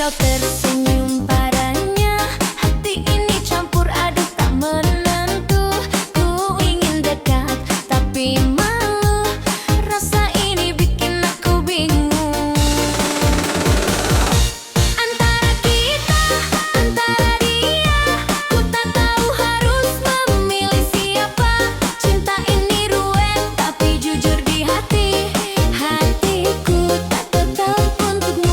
kau tersenyum padanya, hati ini campur aduk tak menentu. Ku ingin dekat tapi malu, rasa ini bikin aku bingung. Antara kita, antara dia, ku tak tahu harus memilih siapa. Cinta ini ruwet tapi jujur di hati, hatiku tak tetap untukmu.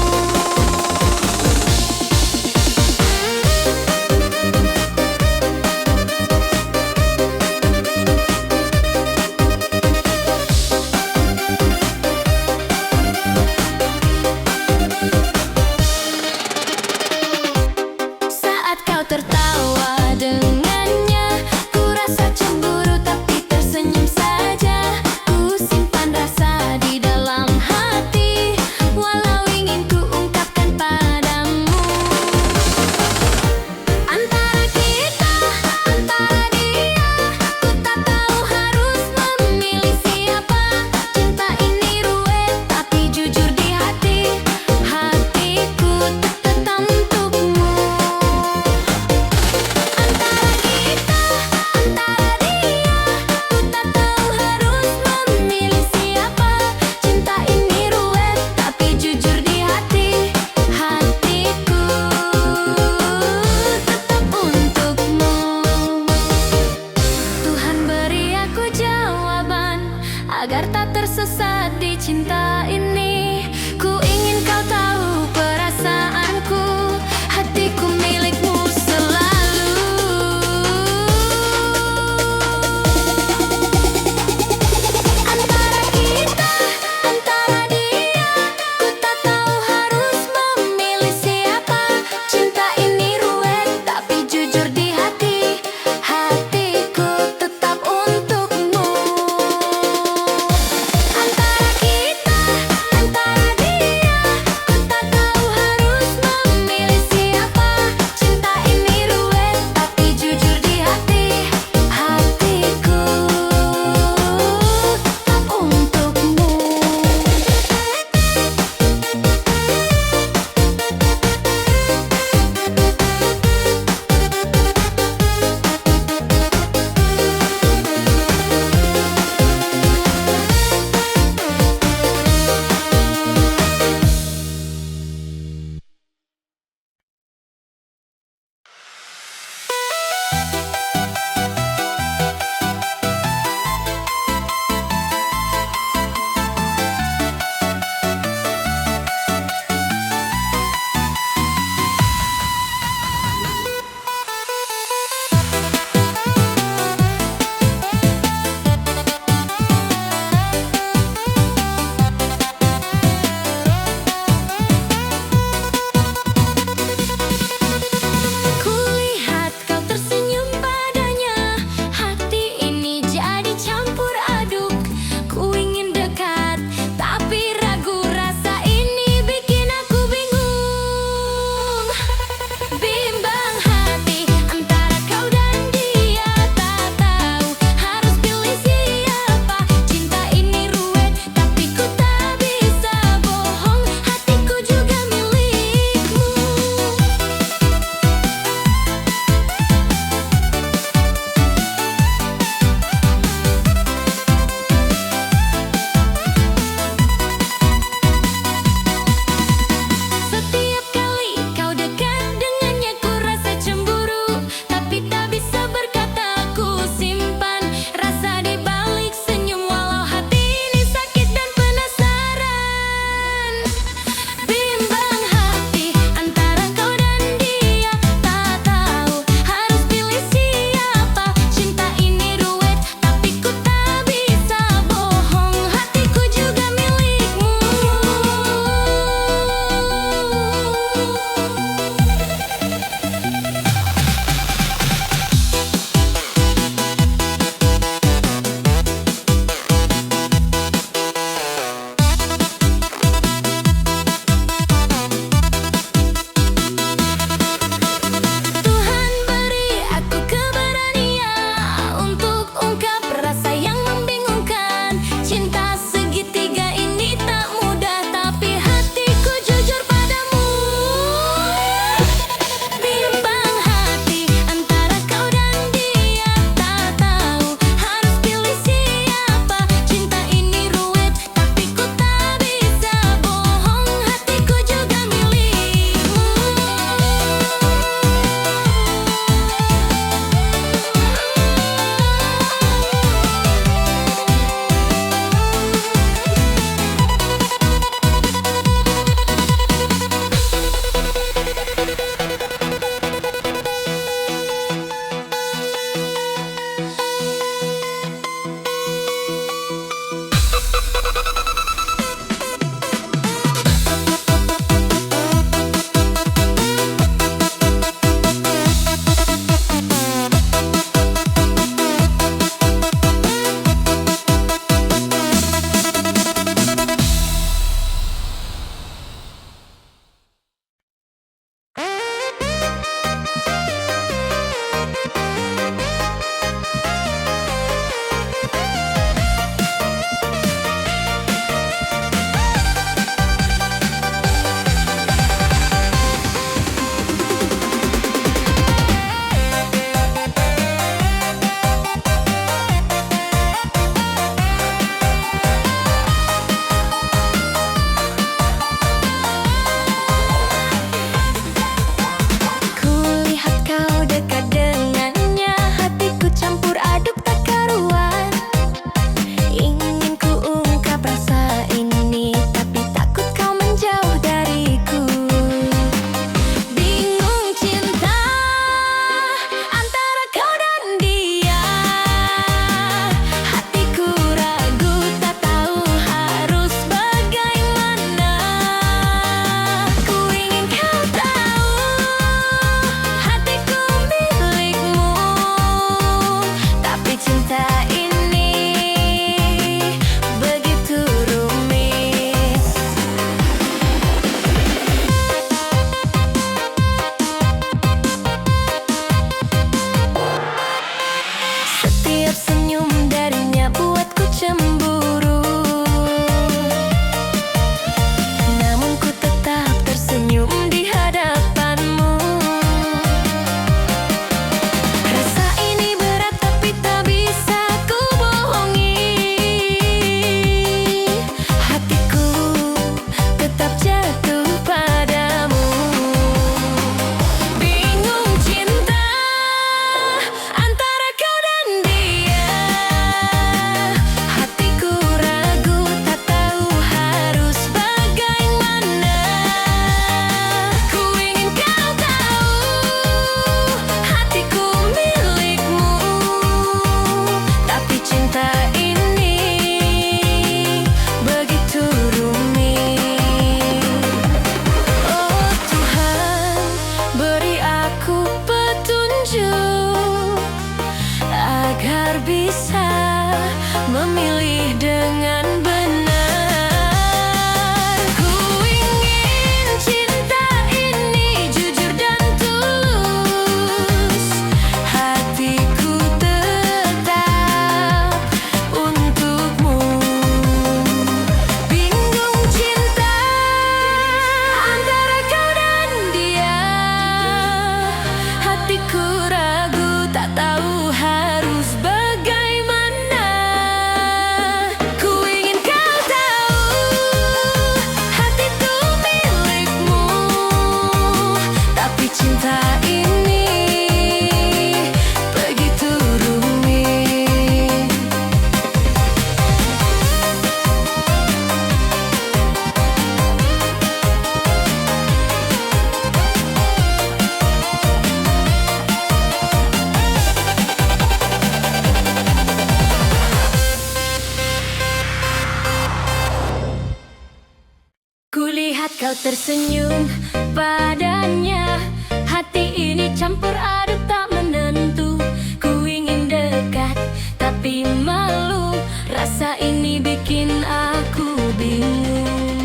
Saat kau tersenyum padanya, hati ini campur aduk tak menentu. Ku ingin dekat tapi malu, rasa ini bikin aku bingung.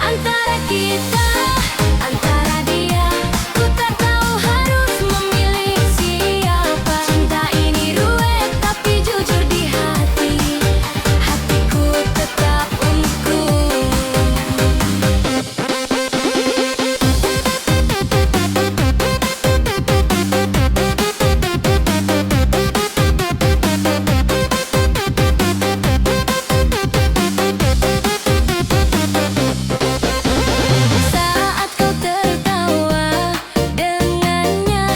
Antara kita, antara dia, ku tak tahu harus memilih siapa. Cinta ini ruwet tapi jujur di hati, hatiku tetap untukmu. Saat kau tertawa dengannya,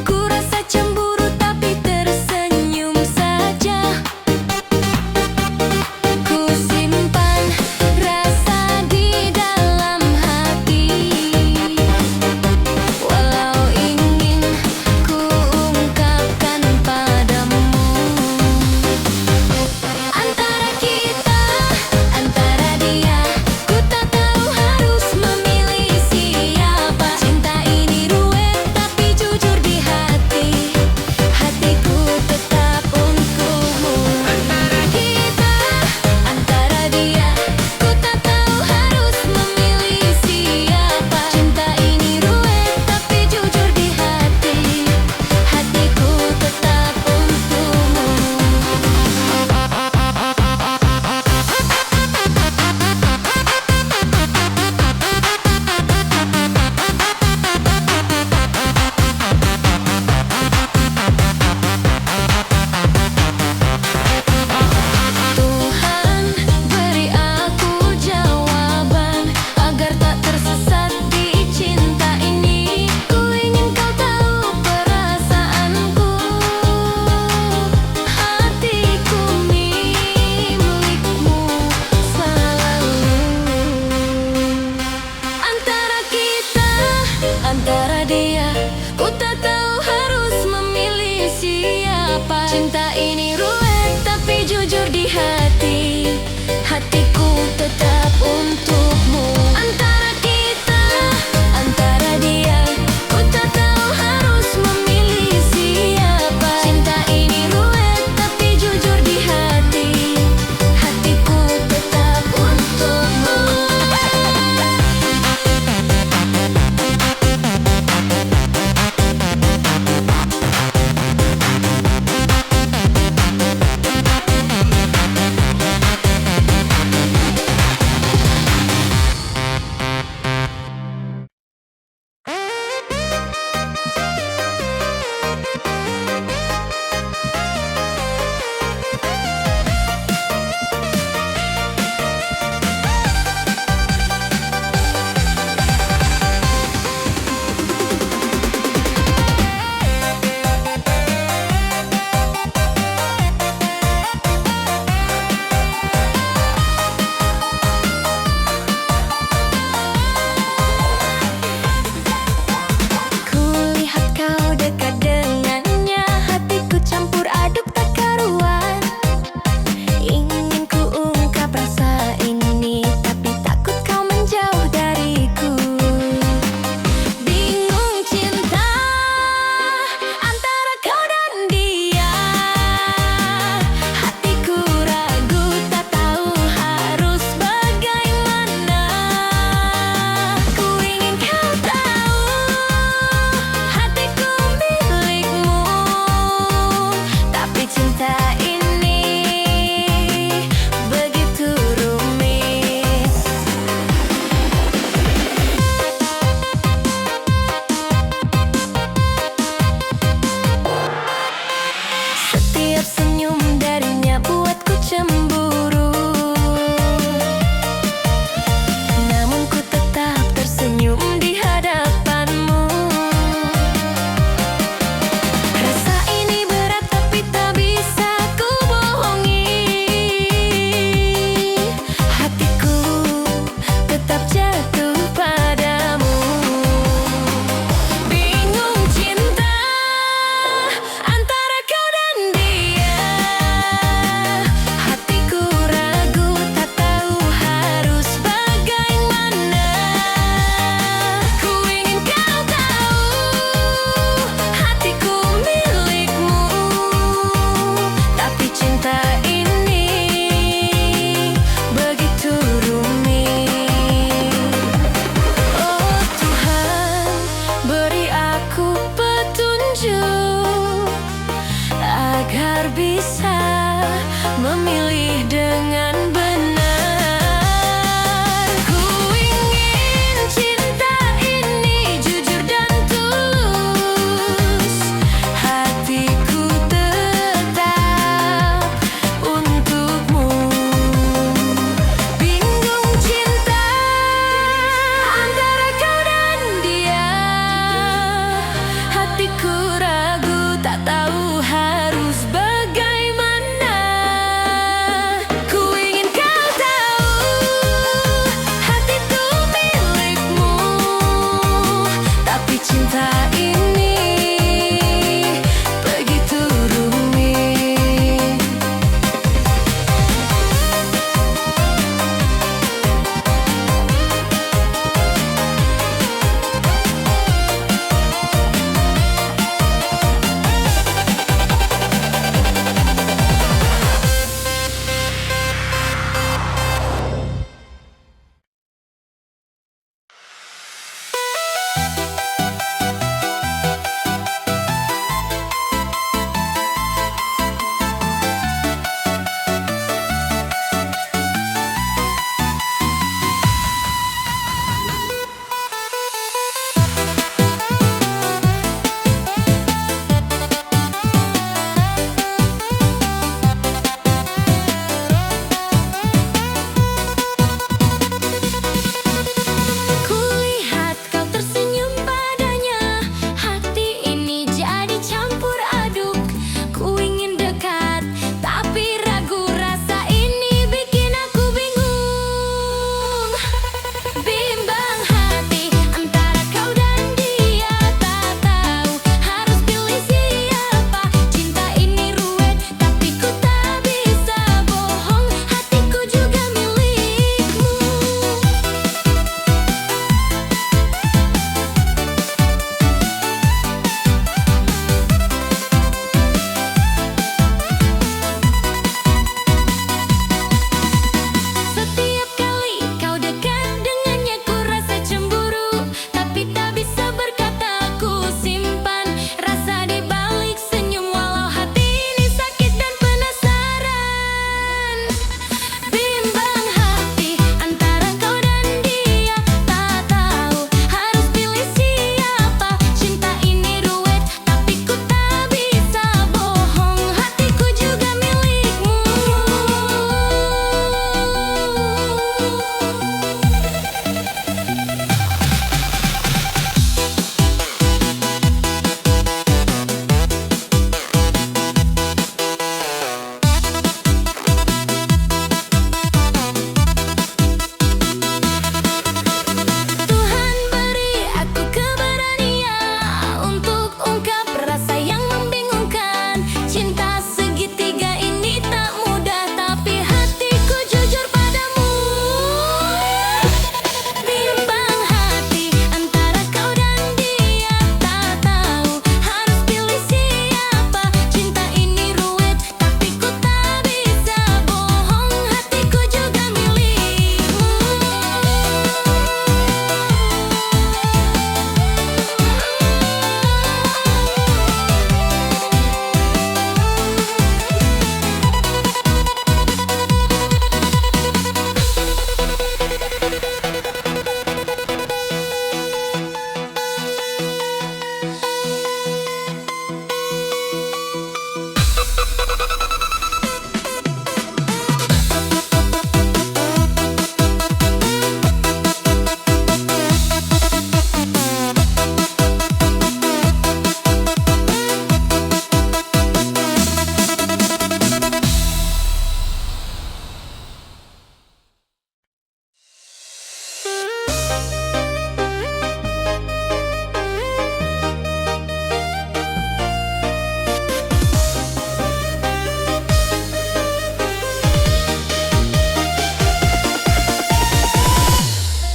ku rasa cemburu tapi tersenyum saja. Ku simpan rasa di dalam hati, walau ingin ku ungkapkan padamu. Antara kita, antara dia, ku tak tahu harus memilih siapa. Cinta ini ruwet tapi jujur di hati, hatiku tetap untukmu. Antara kita, antara dia, ku tak tahu harus memilih siapa. Cinta ini ruwet tapi jujur di hati, hatiku tetap untukmu. Tuhan, beri aku jawaban agar tak tersesat di cinta ini. Ku ingin kau tahu perasaanku, hatiku milikmu selalu. Antara kita, antara dia, ku tak tahu harus memilih siapa. Cinta ini ruwet tapi jujur di hati, hatiku tetap untukmu. Antara kita, antara dia, ku tak tahu harus memilih siapa. Cinta ini ruwet tapi jujur di hati, hatiku tetap untukmu.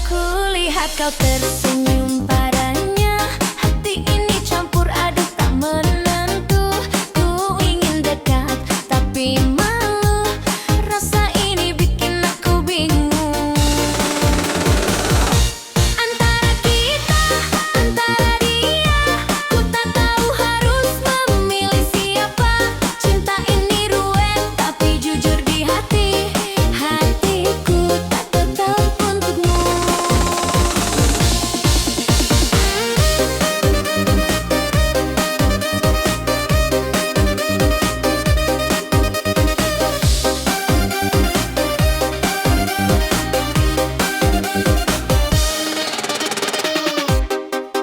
Kulihat kau tersenyum padanya, hati ini campur aduk tak menentu. Ku ingin dekat tapi malu, rasa ini bikin aku bingung. Antara kita, antara dia, ku tak tahu harus memilih siapa. Cinta ini ruwet tapi jujur di hati, hatiku tak tetap untukmu.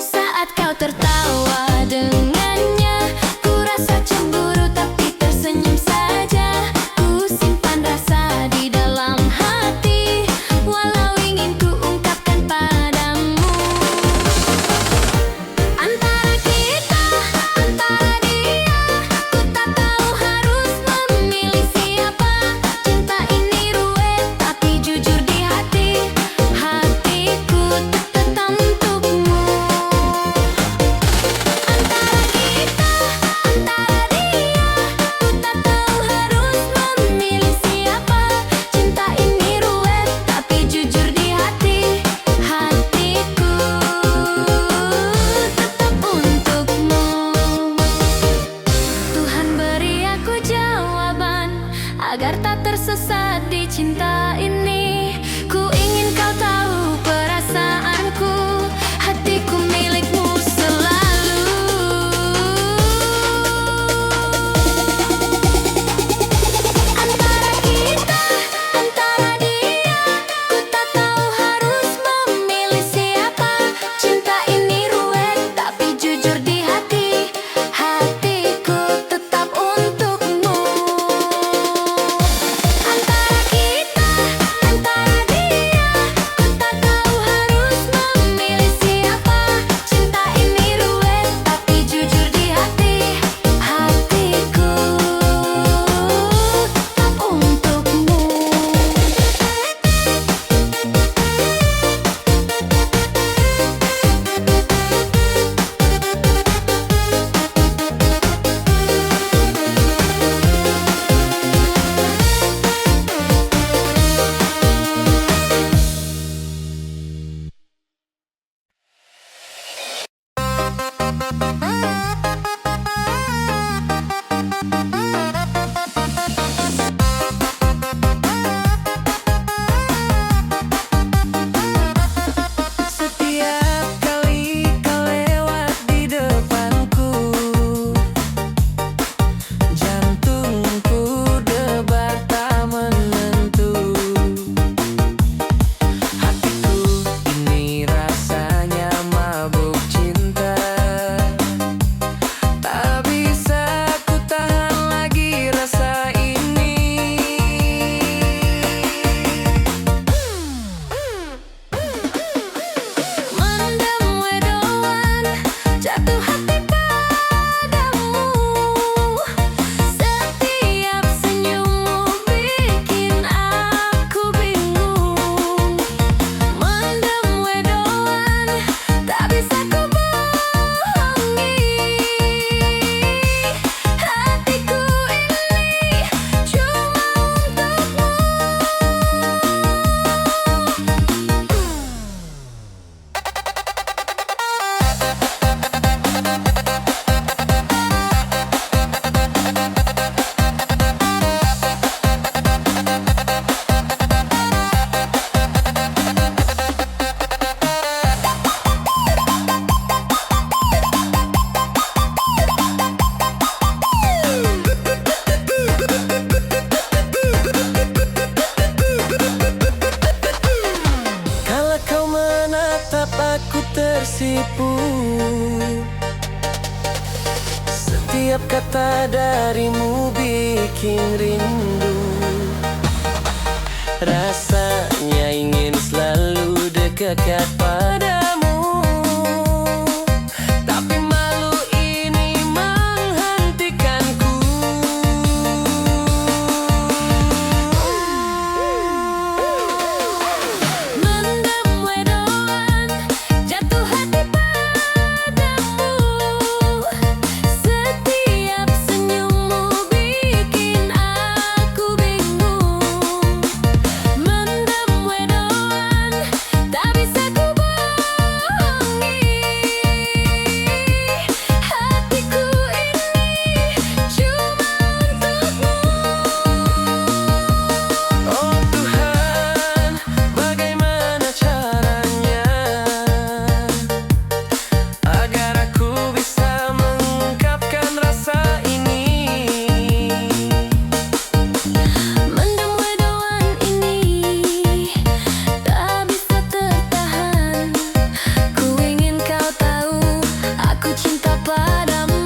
Saat kau tertawa dengannya, ku rasa cemburu tapi tersenyum saja. Ku simpan rasa di dalam hati, walau ingin ku ungkapkan padamu. Antara kita, antara dia, ku tak tahu harus memilih siapa. Cinta ini ruwet tapi jujur di hati, hatiku tetap untukmu. Antara kita, antara dia, ku tak tahu harus memilih siapa. Cinta ini ruwet tapi jujur di hati, hatiku tetap untukmu. Tuhan beri aku jawaban agar tak tersesat di cinta ini. Ku ingin kau tahu perasaanku, hatiku milikmu selalu. Antara kita, antara dia, ku tak tahu harus memilih siapa. Cinta ini ruwet tapi jujur di hati, hatiku tetap untukmu. Antara kita, antara dia, ku tak tahu harus memilih siapa. Cinta ini ruwet tapi jujur di hati, hatiku tetap untukmu. Setiap kali kau lewat di depanku, jantungku debar tak menentu. Hatiku ini rasanya mabuk cinta, tak bisa ku tahan lagi rasa ini. Mendem wedoan, jatuh hati padamu. Setiap senyummu bikin aku bingung. Mendem wedoan, tak bisa ku bohongi. Hatiku ini cuma untukmu. Kalau kau menatap aku tersipu, setiap kata darimu bikin rindu. Rasanya ingin selalu dekat dekat padamu, tapi malu ini menghentikanku. Mendem wedoan, jatuh hati padamu. Setiap senyummu bikin aku bingung. Mendem wedoan, tak bisa ku bohongi. Hatiku ini cuma untukmu. Oh Tuhan, bagaimana caranya agar aku bisa mengungkapkan rasa ini? Mendem wedoan ini tak bisa tertahan. Ku ingin kau tahu aku cinta padamu.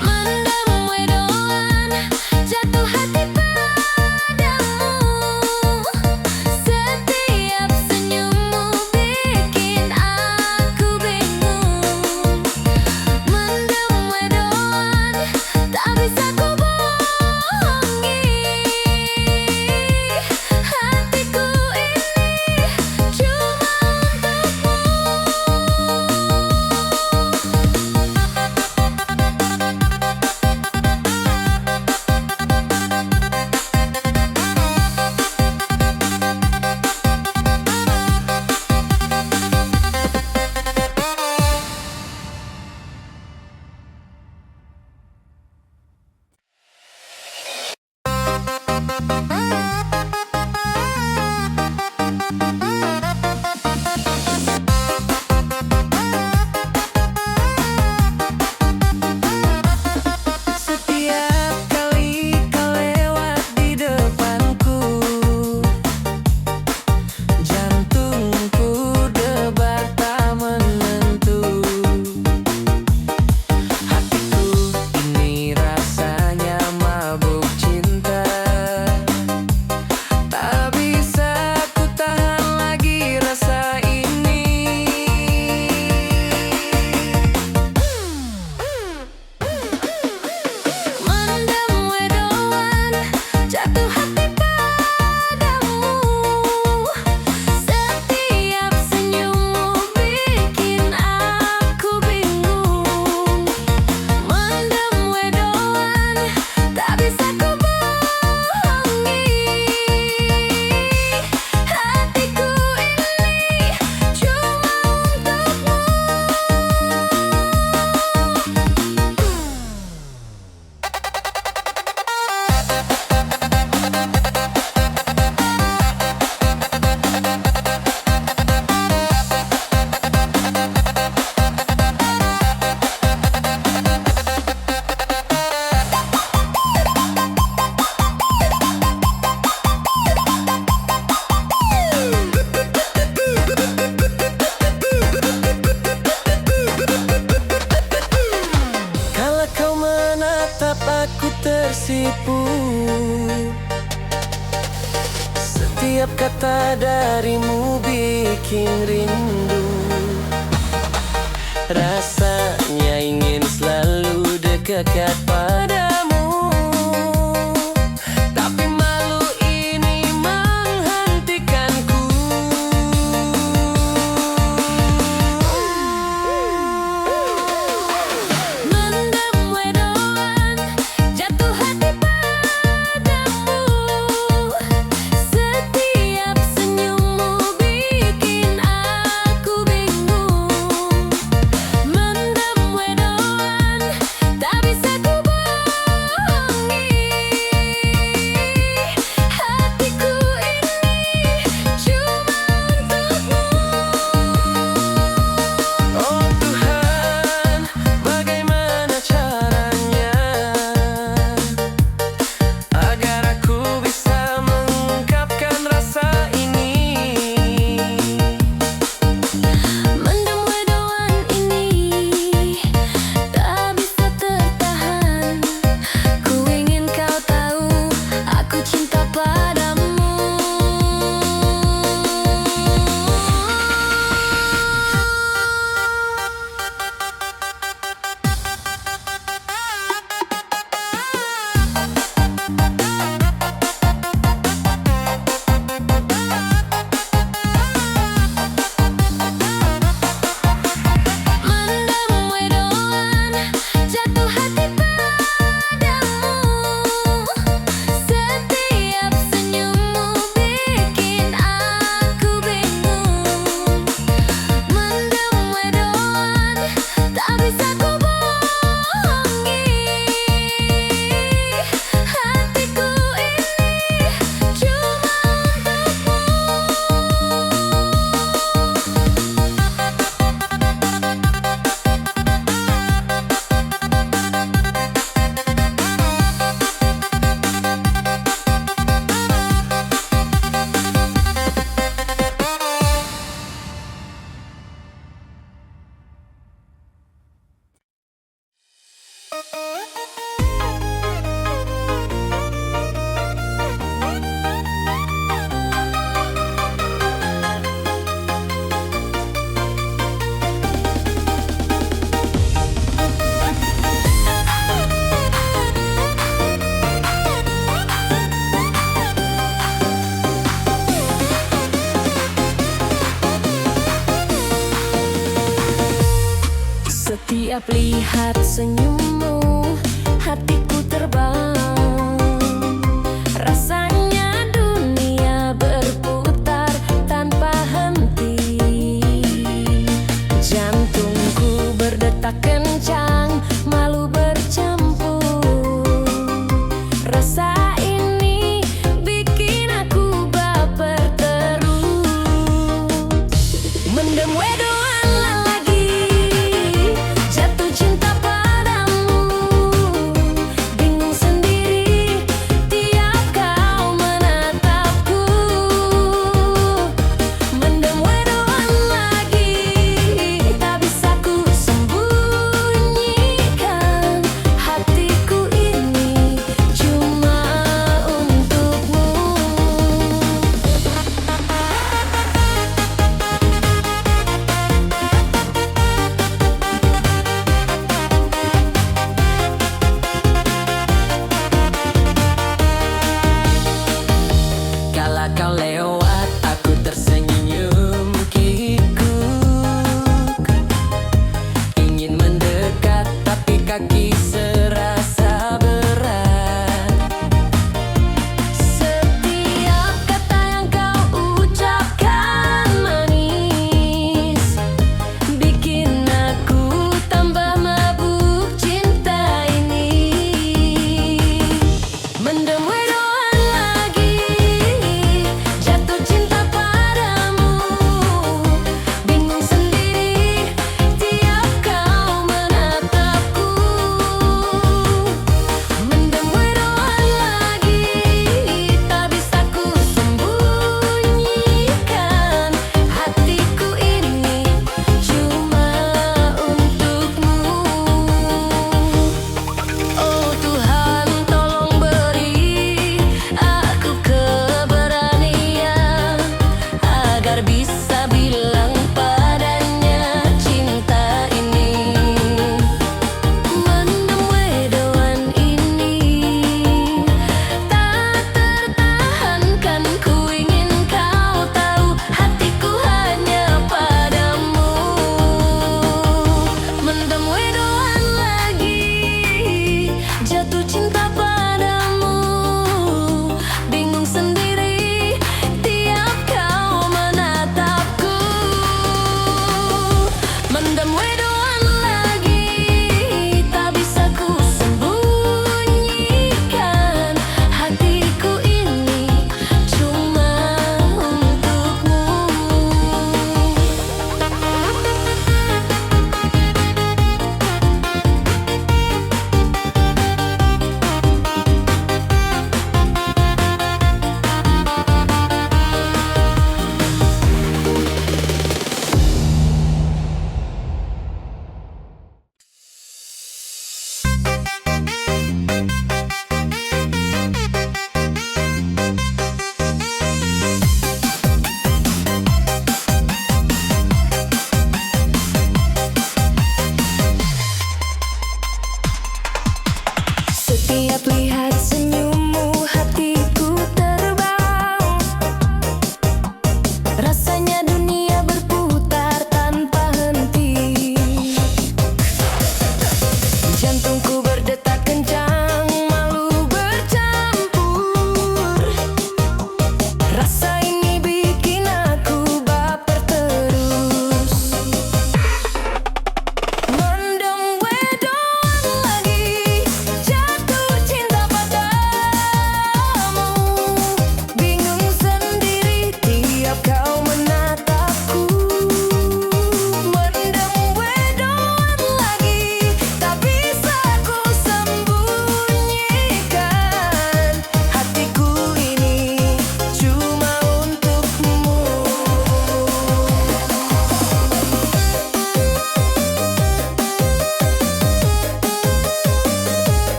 Mendem wedoan, jatuh hati padamu. Setiap senyummu bikin aku bingung. Mendem wedoan, tak bisa ku bohongi. Hatiku ini cuma untukmu. Setiap kali kau lewat di depanku, jantungku debar tak menentu. Hatiku ini rasanya mabuk cinta, tak bisa ku tahan lagi rasa ini. Mendem wedoan, jatuh hati padamu. Setiap senyummu bikin aku bingung. Mendem wedoan, tak bisa ku bohongi. Hatiku ini cuma untukmu. Kalau kau menatap aku tersipu, setiap kata darimu bikin rindu. Rasanya ingin selalu dekat padamu, tapi malu ini menghentikanku. Mendem wedoan, jatuh hati padamu. Setiap senyummu bikin aku bingung. Mendem wedoan, tak bisa ku bohongi. Setiap lihat senyummu, hatiku terbang. Rasanya dunia berputar tanpa henti. Jantungku berdetak kencang, malu bercampur. Rasa ini bikin aku baper terus. Mendem wedoan lagi, jatuh cinta padamu.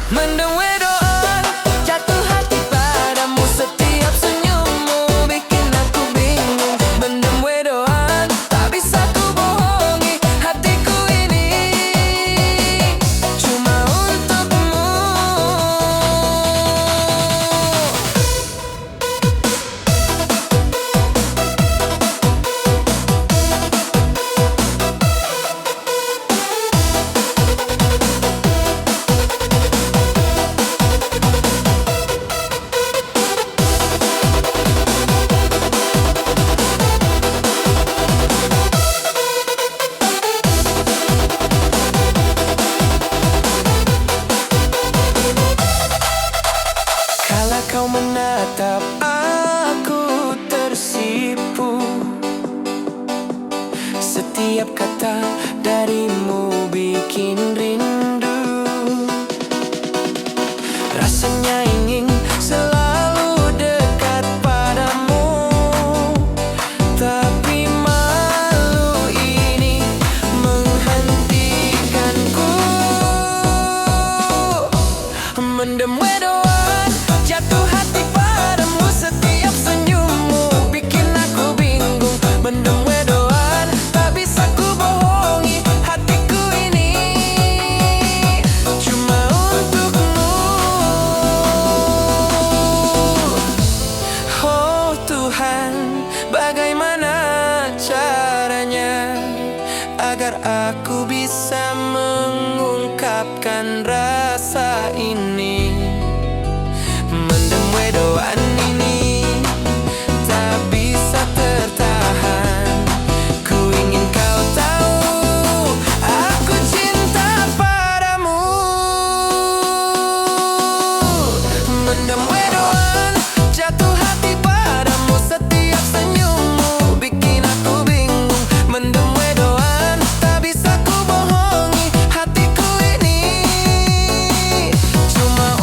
Mendem wedoan, jatuh hati padamu. Setiap senyummu bikin aku bingung. Mendem wedoan, tak bisa ku bohongi hatiku ini cuma untukmu. Kala kau menatap aku tersipu. Setiap kata darimu bikin rindu. Rasanya ingin selalu dekat padamu, tapi malu ini menghentikanku. Mendem wedoan, jatuh hati padamu. Setiap senyummu bikin aku bingung. Mendem wedoan, tak bisa ku bohongi hatiku ini cuma untukmu. Oh Tuhan, bagaimana caranya agar aku bisa mengungkapkan rasa ini. Mendem wedoan ini tak bisa tertahan. Ku ingin kau tahu aku cinta padamu. Mendem wedoan, jatuh hati padamu. Setiap senyummu bikin aku bingung. Mendem wedoan, tak bisa ku bohongi hatiku ini cuma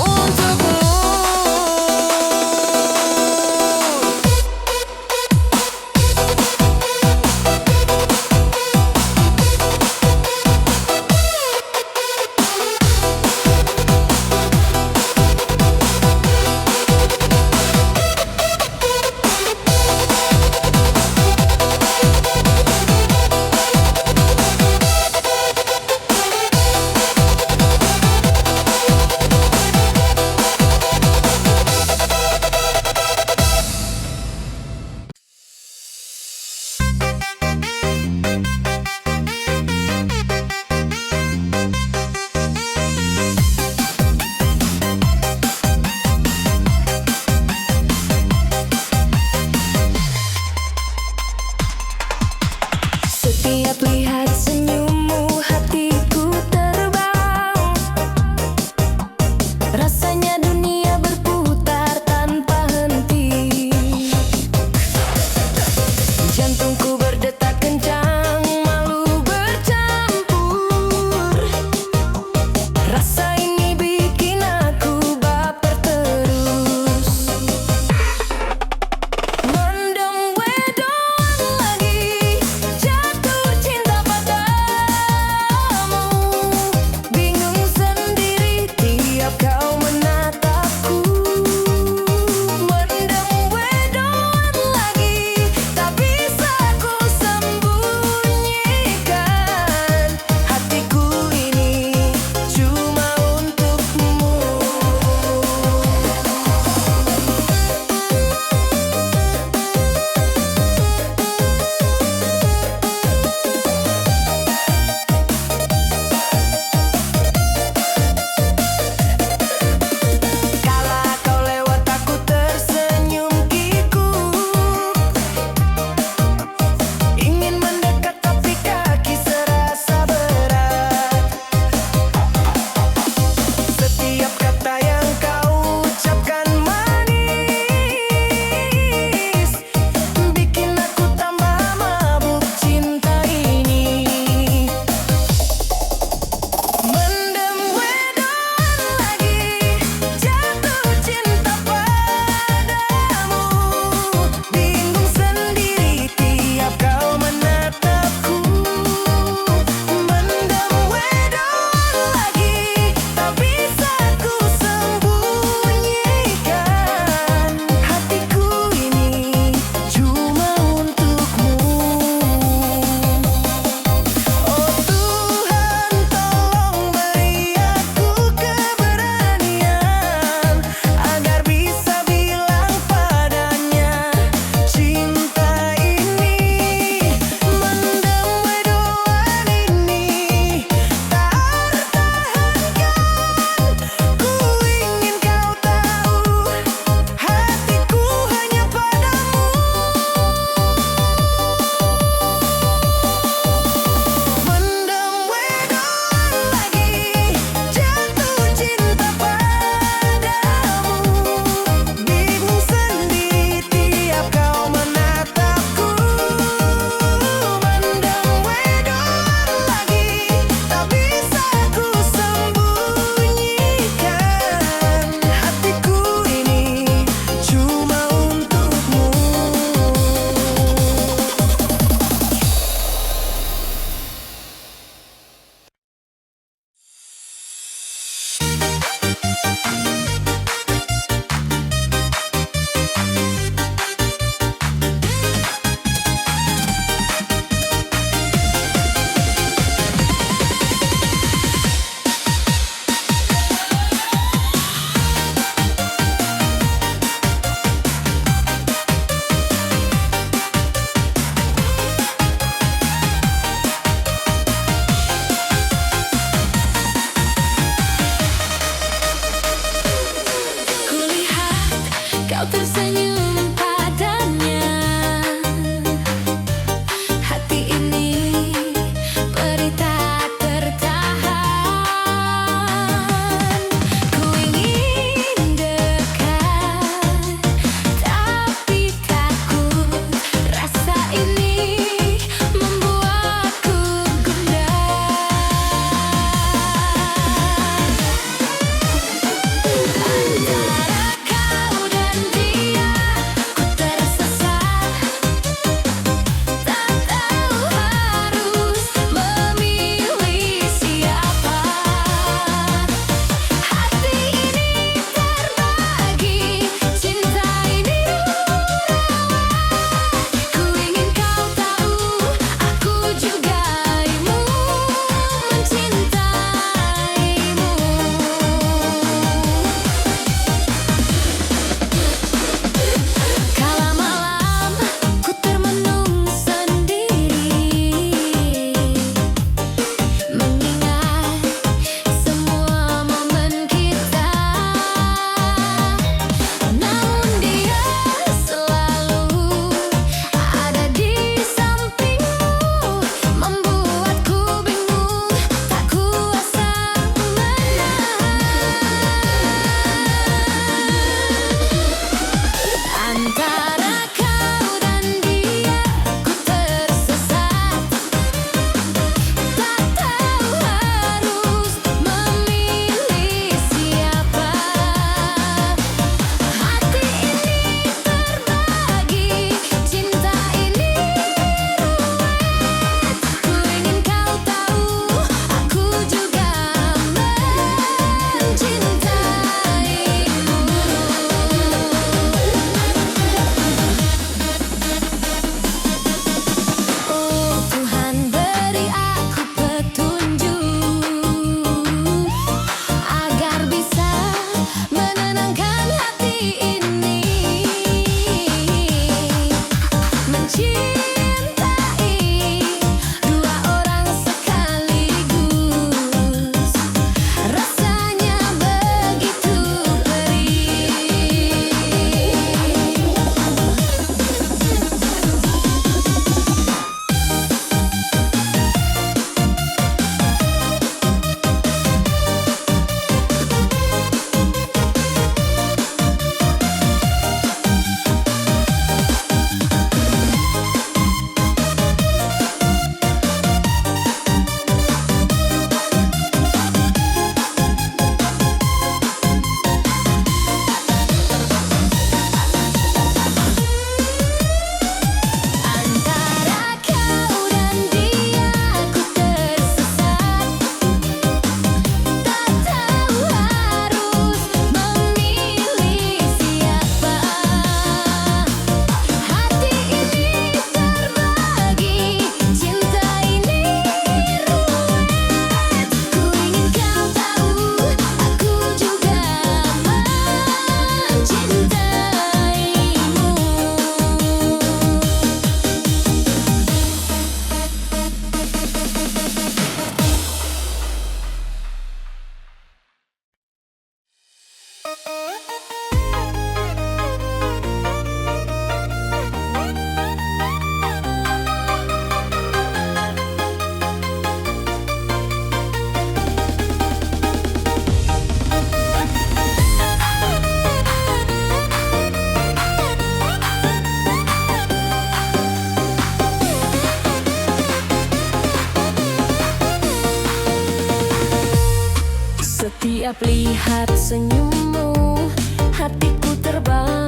Setiap lihat senyummu, hatiku terbang.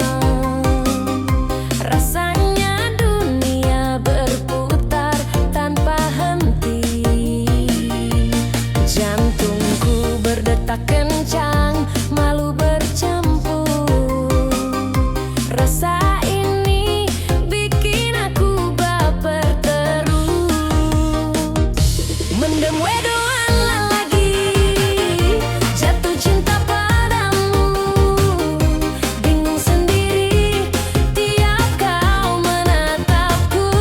Rasanya dunia berputar tanpa henti. Jantungku berdetak kencang, malu bercampur. Rasa ini bikin aku baper terus. Mendem wedoan lagi, jatuh cinta padamu. Bingung sendiri tiap kau menatapku.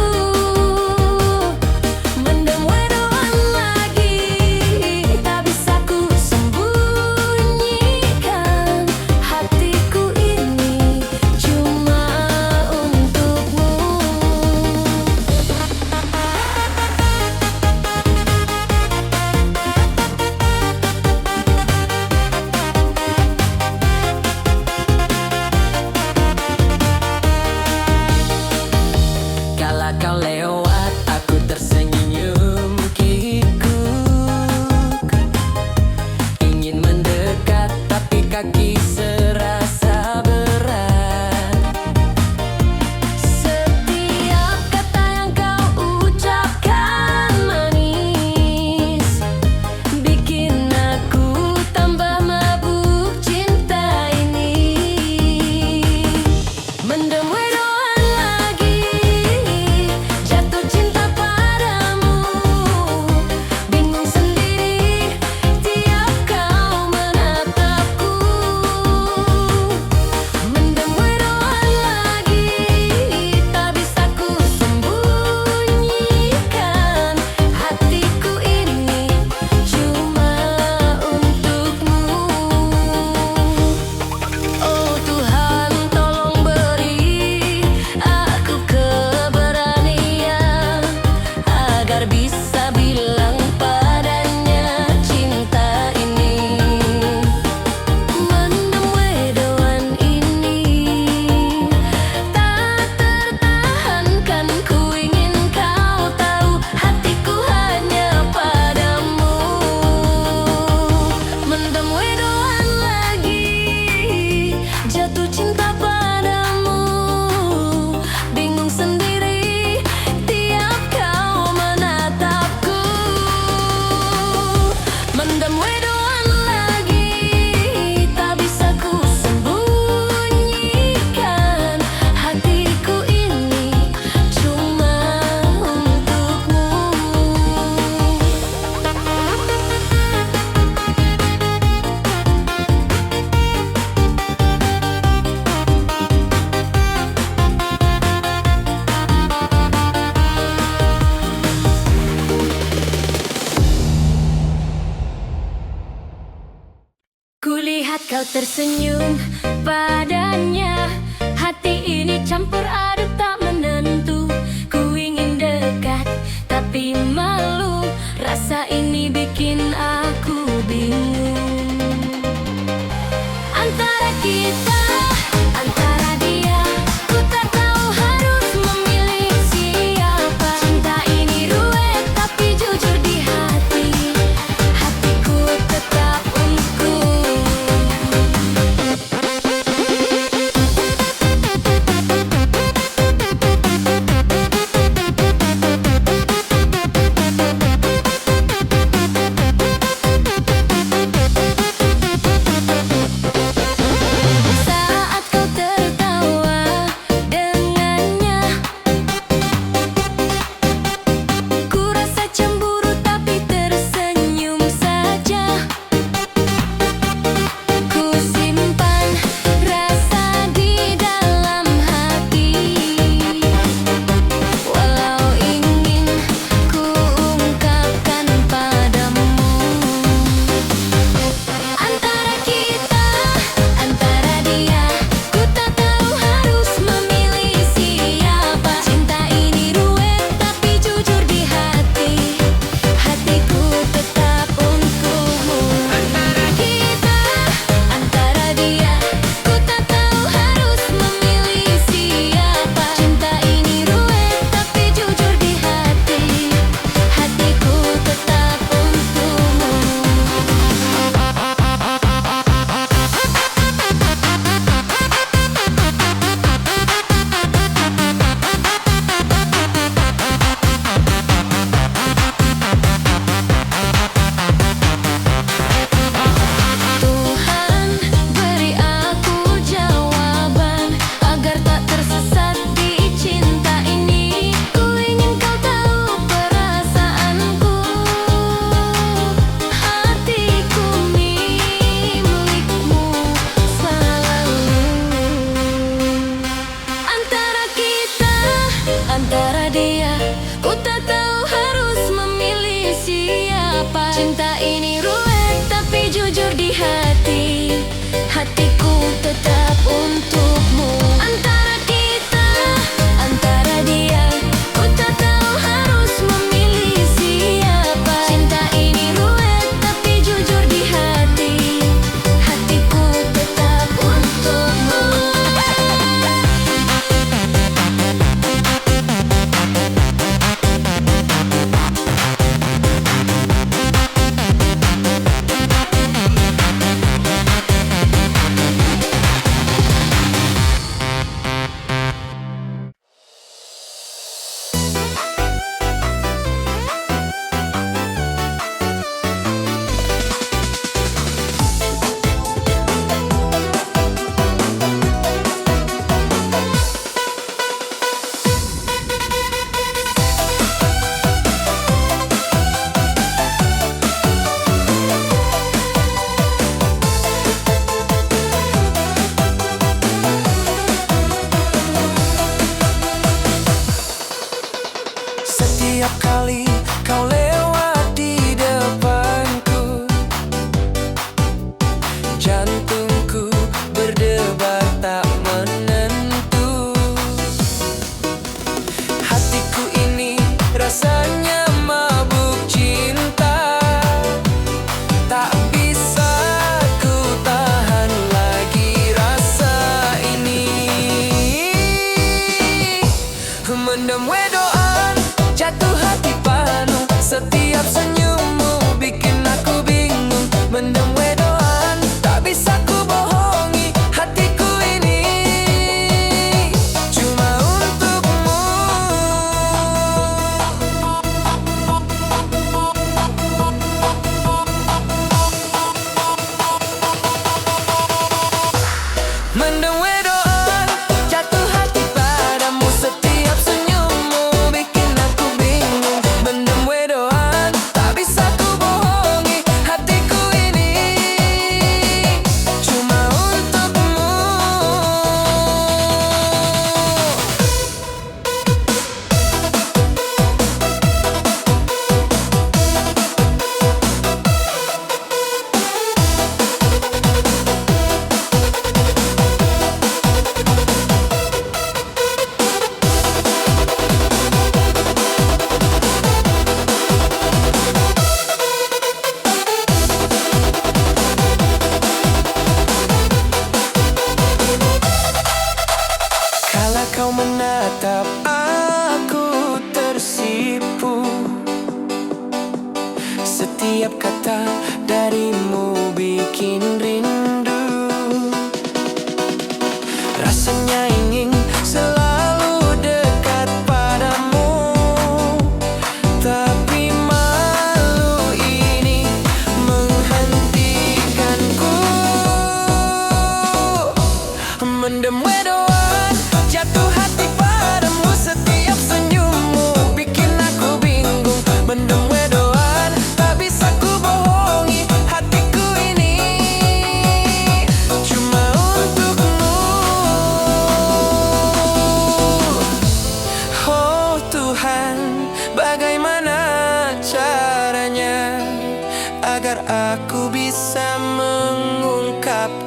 Mendem wedoan lagi, tak bisa ku sembunyikan. Hatiku ini cuma untukmu. Kala kau lewat, aku tersenyum kikuk. Ingin mendekat, tapi kaki serasa berat. Setiap kata yang kau ucapkan manis, bikin aku tambah mabuk cinta ini. Mendem wedoan lagi, jatuh cinta padamu. Bingung sendiri tiap kau menatapku. Mendem wedoan lagi, tak bisa ku sembunyikan. Hatiku ini cuma untukmu. Oh Tuhan, tolong beri aku keberanian agar bisa bilang padanya cinta ini. Mendem wedoan ini tak tertahankan, ku ingin kau tahu hatiku hanya padamu. Mendem wedoan lagi, jatuh cinta padamu. Bingung sendiri tiap kau menatapku. Mendem wedoan lagi, tak bisa ku sembunyikan. Hatiku ini cuma untukmu. Kulihat kau tersenyum padanya, hati ini campur aduk tak menentu. Ku ingin dekat tapi malu, rasa ini bikin aku bingung. Antara kita, antara dia, ku tak tahu harus memilih siapa. Cinta ini ruwet tapi jujur di hati, hatiku tetap untukmu.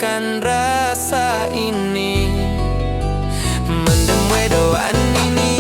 menyembunyikan rasa ini. Mendem wedoan ini